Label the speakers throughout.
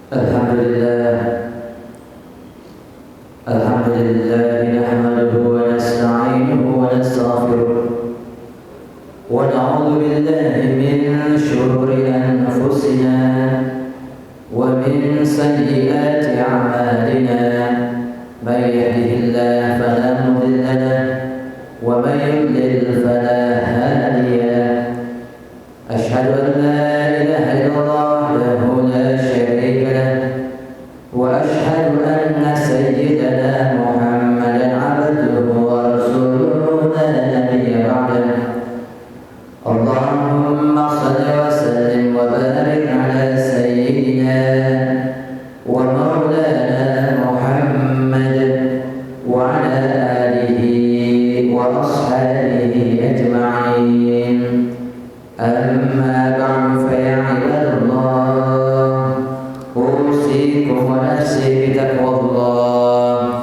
Speaker 1: Alhamdulillah, Alhamdulillah nahmaduhu wa nasta'inuhu wa nastaghfiruh wa na'udzu billahi min shururi anfusina wa min sayyiati a'malina. Man yahdihillahu fala mudilla lahu wa man yudlil fala hadiya lahu. Asyhadu an la ilaha illallah wahdahu la syarika lahu wa asyhadu anna sayyidana Muhammadan abduhu wa rasuluhu la nabiyya ba'dahu. Allahumma shalli wa sallim wa barik ala sayyidina wa maulana Muhammad wa ala alihi wa ashabihi ajma'in. Amma ba'du, fa ya ibadallah, usikum wa nafsi bitaqwallah.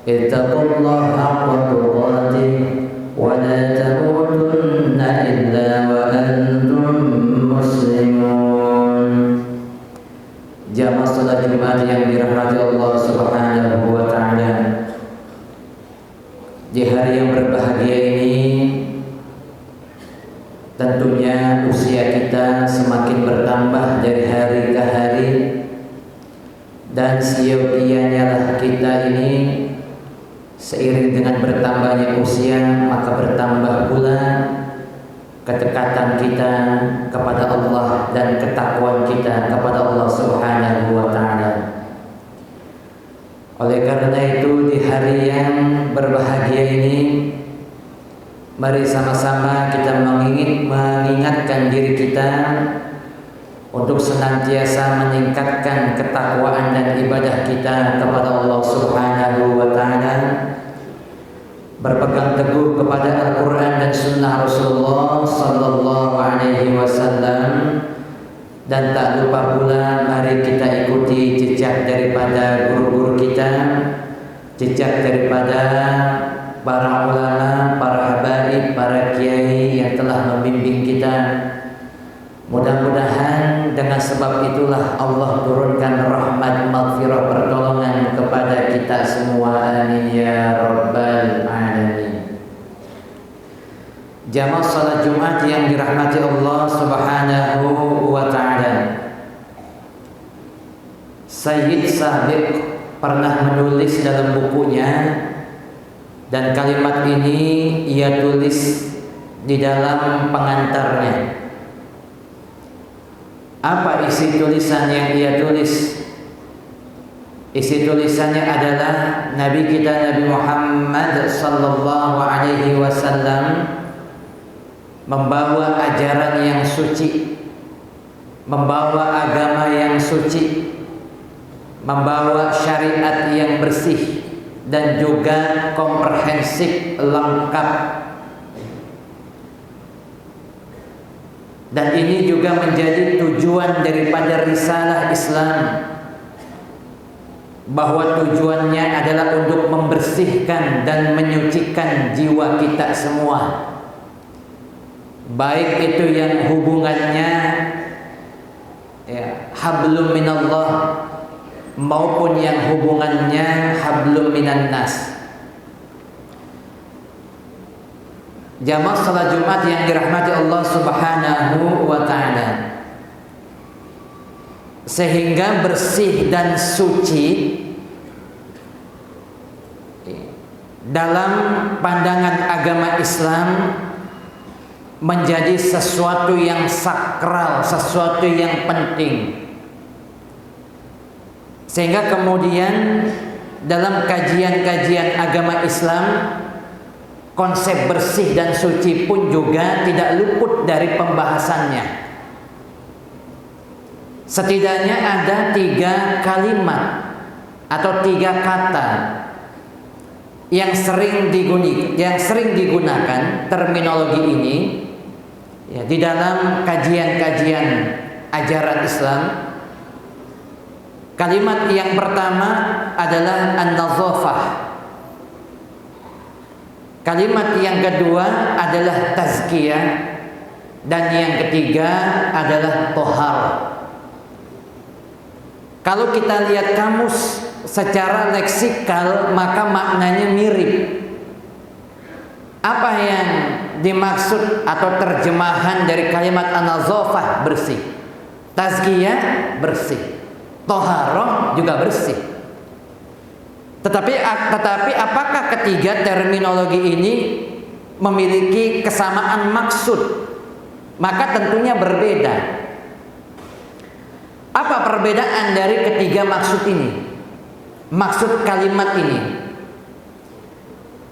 Speaker 1: Ittaqullaha haqqa tuqatih wa la tamutunna illa wa antum muslimun. Jamaah salat Jumat yang dirahmati Allah Subhanahu wa taala. Di hari yang berbahagia ini tentunya usia kita semakin bertambah dari hari ke hari, dan siokianya lah kita ini seiring dengan bertambahnya usia, maka bertambah pula kedekatan kita kepada Allah dan ketakwaan kita kepada Allah Subhanahu wa taala. Oleh karena itu, di hari yang berbahagia ini, mari sama-sama kita mengingatkan diri kita untuk senantiasa meningkatkan ketakwaan dan ibadah kita kepada Allah Subhanahu wa taala, berpegang teguh kepada Al-Qur'an dan sunnah Rasulullah sallallahu alaihi wasallam, dan tak lupa pula mari kita ikuti jejak daripada guru-guru kita, jejak daripada para ulama, para habaib, para kiai yang telah membimbing kita. Mudah-mudahan dengan sebab itulah Allah turunkan rahmat, maghfirah, pertolongan kepada kita semua. Amin ya rabbal alamin. Jamaah salat Jumat yang dirahmati Allah Subhanahu wa taala. Sayyid Sabiq pernah menulis dalam bukunya, dan kalimat ini ia tulis di dalam pengantarnya. Apa isi tulisan yang ia tulis? Isi tulisannya adalah Nabi kita Nabi Muhammad sallallahu alaihi wasallam membawa ajaran yang suci, membawa agama yang suci, membawa syariat yang bersih dan juga komprehensif, lengkap. Dan ini juga menjadi tujuan daripada risalah Islam, bahwa tujuannya adalah untuk membersihkan dan menyucikan jiwa kita semua, baik itu yang hubungannya hablum minallah maupun yang hubungannya hablum minan nas. Jamaah salat Jumat yang dirahmati Allah Subhanahu wa taala, sehingga bersih dan suci dalam pandangan agama Islam menjadi sesuatu yang sakral, sesuatu yang penting. Sehingga kemudian dalam kajian-kajian agama Islam, konsep bersih dan suci pun juga tidak luput dari pembahasannya. Setidaknya ada 3 kalimat atau 3 kata yang sering digunakan terminologi ini di dalam kajian-kajian ajaran Islam. Kalimat yang pertama adalah an-nazafah. Kalimat yang kedua adalah tazkiyah, dan yang ketiga adalah tohar. Kalau kita lihat kamus secara leksikal maka maknanya mirip. Apa yang dimaksud atau terjemahan dari kalimat an-nazafah? Bersih. Tazkiyah bersih. Toharoh juga bersih. Tetapi apakah ketiga terminologi ini memiliki kesamaan maksud? Maka tentunya berbeda. Apa perbedaan dari ketiga maksud ini? Maksud kalimat ini.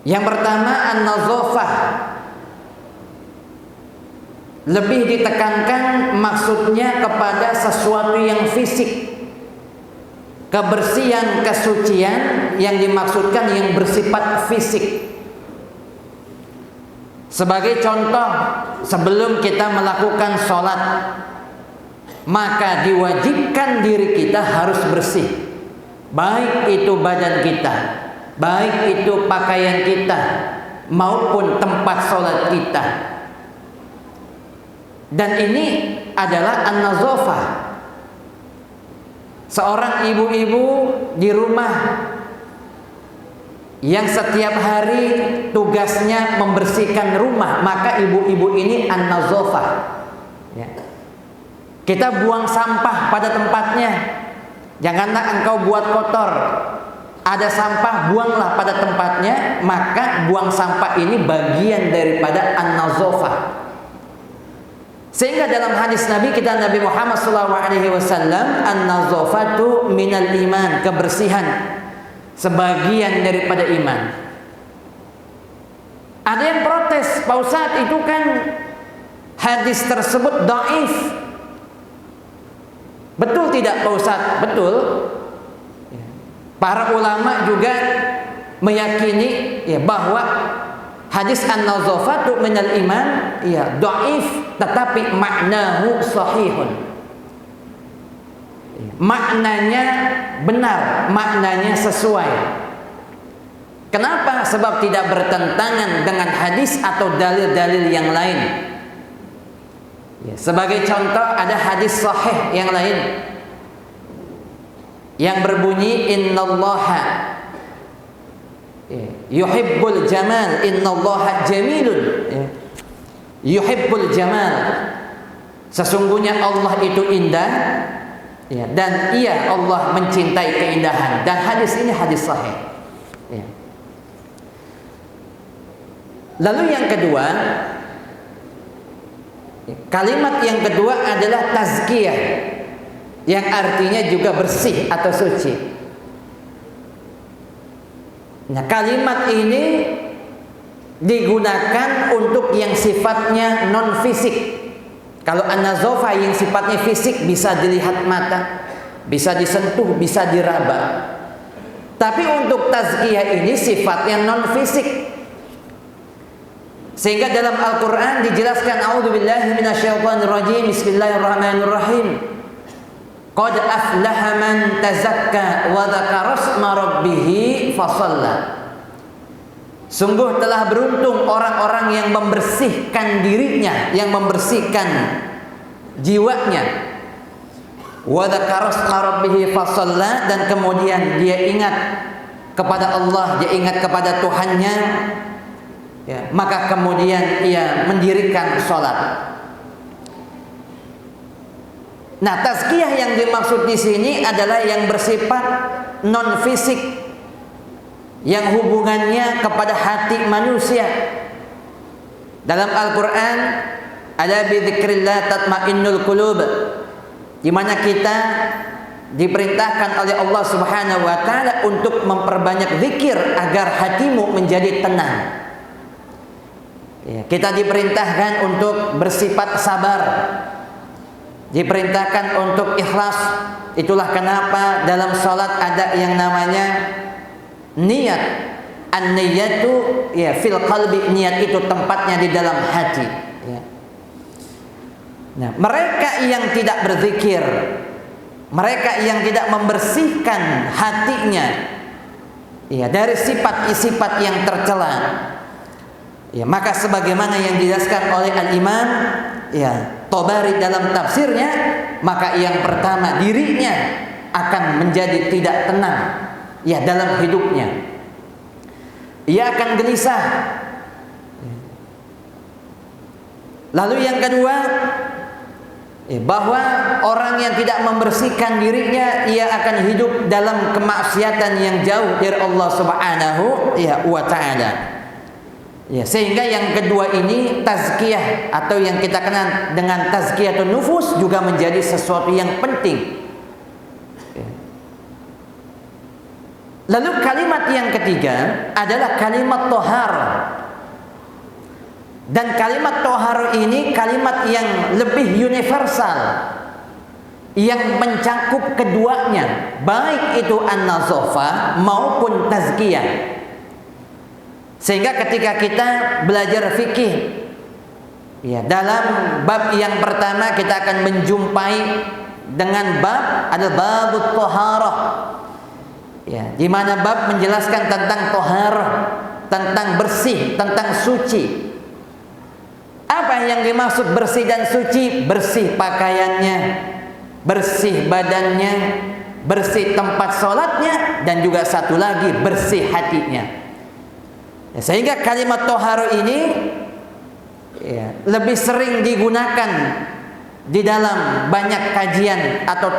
Speaker 1: Yang pertama, an-nazafah lebih ditekankan maksudnya kepada sesuatu yang fisik. Kebersihan, kesucian yang dimaksudkan yang bersifat fisik. Sebagai contoh, sebelum kita melakukan sholat, maka diwajibkan diri kita harus bersih. Baik itu badan kita, baik itu pakaian kita, maupun tempat sholat kita. Dan ini adalah an-nazafah. Seorang ibu-ibu di rumah yang setiap hari tugasnya membersihkan rumah, maka ibu-ibu ini an-nazafah. Ya. Kita buang sampah pada tempatnya. Janganlah engkau buat kotor. Ada sampah, buanglah pada tempatnya. Maka buang sampah ini bagian daripada an-nazafah. Sehingga dalam hadis Nabi kita, Nabi Muhammad SAW, an-nazafatu minal iman, kebersihan sebagian daripada iman. Ada yang protes, Pak Ustadz, itu kan hadis tersebut dhaif. Betul tidak Pak Ustadz? Betul. Para ulama juga meyakini ya, bahwa hadis an-nazafatu minal iman ya dhaif, tetapi maknahu sahihun. Maknanya benar, maknanya sesuai. Kenapa? Sebab tidak bertentangan dengan hadis atau dalil-dalil yang lain. Ya, sebagai contoh ada hadis sahih yang lain yang berbunyi innallaha yuhibbul jamal, innallaha jamilun, yuhibbul jamal. Sesungguhnya Allah itu indah, ya, dan iya Allah mencintai keindahan. Dan hadis ini hadis sahih. Ya. Lalu yang kedua, kalimat yang kedua adalah tazkiyah, yang artinya juga bersih atau suci. Nah, kalimat ini digunakan untuk yang sifatnya non fisik. Kalau an-nazafah yang sifatnya fisik bisa dilihat mata, bisa disentuh, bisa diraba. Tapi untuk tazkiyah ini sifatnya non fisik. Sehingga dalam Al-Quran dijelaskan, a'udzubillahi minasyaitonir rajim, bismillahirrahmanirrahim. Qad aflaha man tazakka wa dzakara asma rabbih fasalla. Sungguh telah beruntung orang-orang yang membersihkan dirinya, yang membersihkan jiwanya. Wa dzakara asma rabbih fasalla, dan kemudian dia ingat kepada Allah, dia ingat kepada Tuhannya. Ya, maka kemudian ia mendirikan sholat. Nah, tazkiyah yang dimaksud di sini adalah yang bersifat non fisik, yang hubungannya kepada hati manusia. Dalam Al-Quran ada bi dzikrillah tatmainnul qulub, di mana kita diperintahkan oleh Allah Subhanahu wa taala untuk memperbanyak zikir agar hatimu menjadi tenang. Ya, kita diperintahkan untuk bersifat sabar, diperintahkan untuk ikhlas. Itulah kenapa dalam salat ada yang namanya niat. An-niyatu ya fil qalbi, niat itu tempatnya di dalam hati. Ya. Nah, mereka yang tidak berzikir, mereka yang tidak membersihkan hatinya ya dari sifat-sifat yang tercela, ya, maka sebagaimana yang dijelaskan oleh Al-Imam ya Tabari dalam tafsirnya, maka yang pertama dirinya akan menjadi tidak tenang ya dalam hidupnya. Ia akan gelisah. Lalu yang kedua, bahwa orang yang tidak membersihkan dirinya, ia akan hidup dalam kemaksiatan yang jauh dari Allah Subhanahu wa taala. Ya, sehingga yang kedua ini tazkiyah atau yang kita kenal dengan tazkiyatun nufus juga menjadi sesuatu yang penting. Lalu kalimat yang ketiga adalah kalimat tohar. Dan kalimat tohar ini kalimat yang lebih universal, yang mencakup keduanya, baik itu an-nazafah maupun tazkiyah. Sehingga ketika kita belajar fikih ya, dalam bab yang pertama kita akan menjumpai dengan bab adalah babut toharah. Ya, di mana bab menjelaskan tentang toharah, tentang bersih, tentang suci. Apa yang dimaksud bersih dan suci? Bersih pakaiannya, bersih badannya, bersih tempat sholatnya, dan juga satu lagi bersih hatinya. Ya, sehingga kalimat toharo ini ya, lebih sering digunakan di dalam banyak kajian atau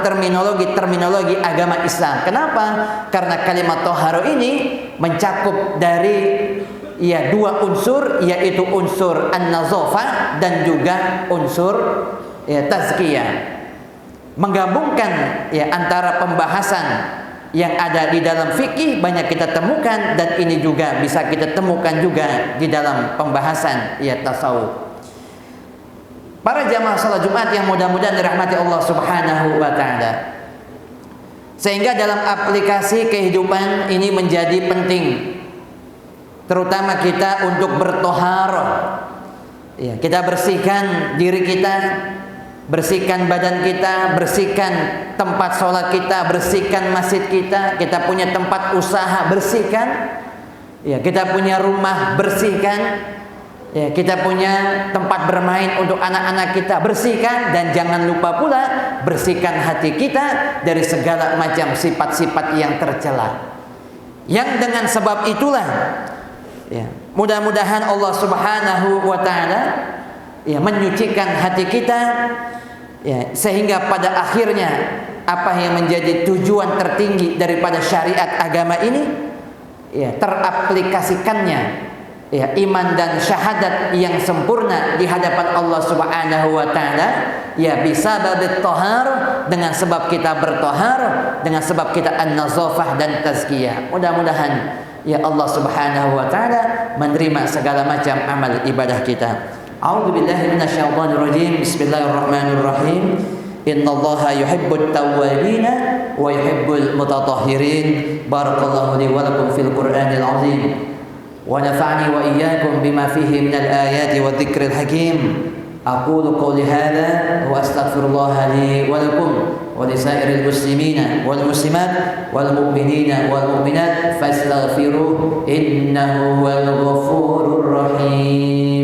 Speaker 1: terminologi agama Islam. Kenapa? Karena kalimat toharo ini mencakup dari ya dua unsur, yaitu unsur an-nazafah dan juga unsur ya tazkiyah. Menggabungkan ya antara pembahasan yang ada di dalam fikih banyak kita temukan, dan ini juga bisa kita temukan juga di dalam pembahasan ya tasawuf. Para jamaah salat Jumat yang mudah-mudahan dirahmati Allah Subhanahu wa taala. Sehingga dalam aplikasi kehidupan ini menjadi penting, terutama kita untuk bertoharah. Ya, kita bersihkan diri kita, bersihkan badan kita, bersihkan tempat sholat kita, bersihkan masjid kita, kita punya tempat usaha, bersihkan. Ya, kita punya rumah, bersihkan. Ya, kita punya tempat bermain untuk anak-anak kita, bersihkan. Dan jangan lupa pula bersihkan hati kita dari segala macam sifat-sifat yang tercela. Yang dengan sebab itulah ya, mudah-mudahan Allah Subhanahu wa taala ya menyucikan hati kita ya, sehingga pada akhirnya apa yang menjadi tujuan tertinggi daripada syariat agama ini ya teraplikasikannya ya iman dan syahadat yang sempurna di hadapan Allah Subhanahu wa taala ya bisababit tahar, dengan sebab kita bertohar, dengan sebab kita an-nazafah dan tazkiyah. Mudah-mudahan ya Allah Subhanahu wa taala menerima segala macam amal ibadah kita. A'udzubillahi minasyaitonir rajim. Bismillahirrahmanirrahim. Innallaha yuhibbut tawwabin wa yuhibbul mutatahhirin. Barakallahu li wa lakum fil Qur'anil azim. Wa nafa'ani wa iyyakum bima fihi minal ayati wadh-dhikril hakim. Aqulu qawli hadza wa astaghfirullaha li wa lakum wa lisairil muslimina wal muslimat wal mu'minina wal mu'minat fastaghfiruhu innahu huwal ghafurur rahim.